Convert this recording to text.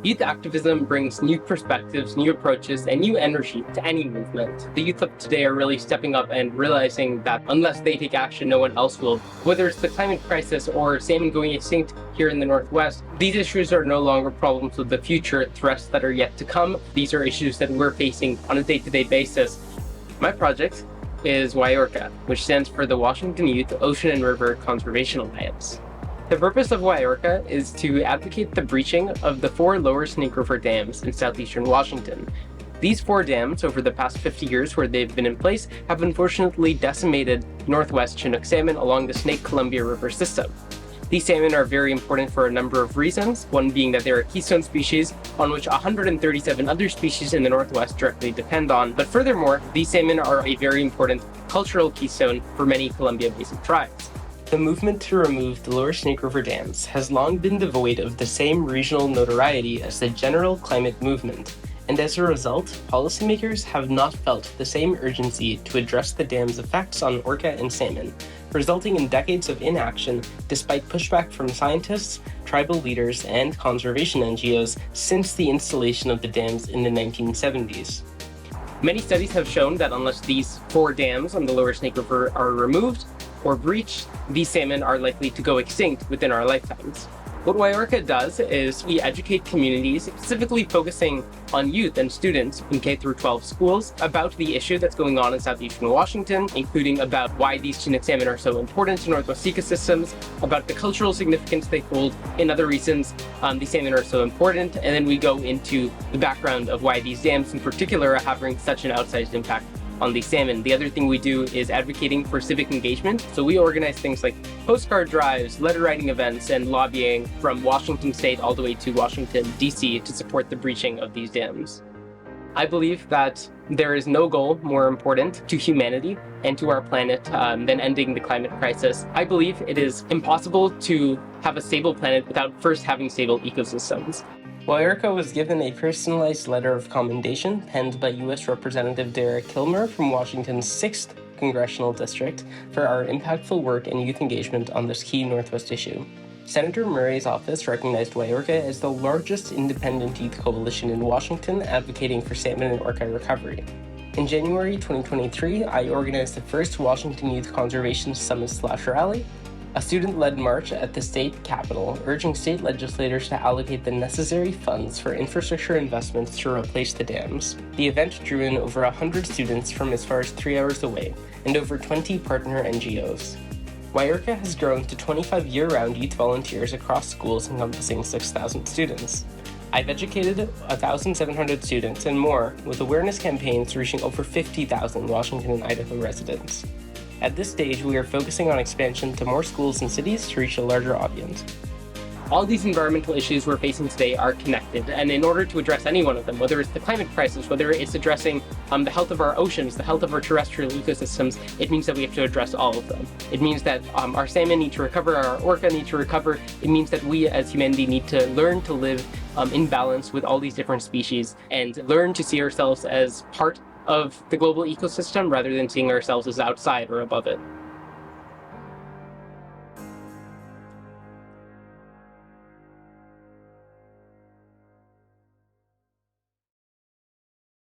Youth activism brings new perspectives, new approaches, and new energy to any movement. The youth of today are really stepping up and realizing that unless they take action, no one else will. Whether it's the climate crisis or salmon going extinct here in the Northwest, these issues are no longer problems of the future, threats that are yet to come. These are issues that we're facing on a day-to-day basis. My project is WYORCA, which stands for the Washington Youth Ocean and River Conservation Alliance. The purpose of WYORCA is to advocate the breaching of the 4 lower Snake River dams in southeastern Washington. These 4 dams, over the past 50 years where they've been in place, have unfortunately decimated northwest Chinook salmon along the Snake-Columbia River system. These salmon are very important for a number of reasons, one being that they're a keystone species on which 137 other species in the Northwest directly depend on, but furthermore, these salmon are a very important cultural keystone for many Columbia Basin tribes. The movement to remove the lower Snake River dams has long been devoid of the same regional notoriety as the general climate movement, and as a result, policymakers have not felt the same urgency to address the dam's effects on orca and salmon, resulting in decades of inaction despite pushback from scientists, tribal leaders, and conservation NGOs since the installation of the dams in the 1970s. Many studies have shown that unless these 4 dams on the lower Snake River are removed or breached, these salmon are likely to go extinct within our lifetimes. What WYORCA does is we educate communities, specifically focusing on youth and students in K-12 schools, about the issue that's going on in southeastern Washington, including about why these Chinook salmon are so important to Northwest ecosystems, about the cultural significance they hold, and other reasons these salmon are so important, and then we go into the background of why these dams in particular are having such an outsized impact on the salmon. The other thing we do is advocating for civic engagement. So we organize things like postcard drives, letter writing events, and lobbying from Washington State all the way to Washington, D.C. to support the breaching of these dams. I believe that there is no goal more important to humanity and to our planet than ending the climate crisis. I believe it is impossible to have a stable planet without first having stable ecosystems. WYORCA was given a personalized letter of commendation penned by U.S. Representative Derek Kilmer from Washington's 6th Congressional District for our impactful work and youth engagement on this key Northwest issue. Senator Murray's office recognized WYORCA as the largest independent youth coalition in Washington advocating for salmon and orca recovery. In January 2023, I organized the first Washington Youth Conservation Summit/Rally, a student-led march at the state capitol, urging state legislators to allocate the necessary funds for infrastructure investments to replace the dams. The event drew in over 100 students from as far as 3 hours away, and over 20 partner NGOs. WYORCA has grown to 25 year-round youth volunteers across schools encompassing 6,000 students. I've educated 1,700 students and more, with awareness campaigns reaching over 50,000 Washington and Idaho residents. At this stage, we are focusing on expansion to more schools and cities to reach a larger audience. All these environmental issues we're facing today are connected, and in order to address any one of them, whether it's the climate crisis, whether it's addressing the health of our oceans, the health of our terrestrial ecosystems, it means that we have to address all of them. It means that our salmon need to recover, our orca need to recover. It means that we as humanity need to learn to live in balance with all these different species and learn to see ourselves as part of the global ecosystem rather than seeing ourselves as outside or above it.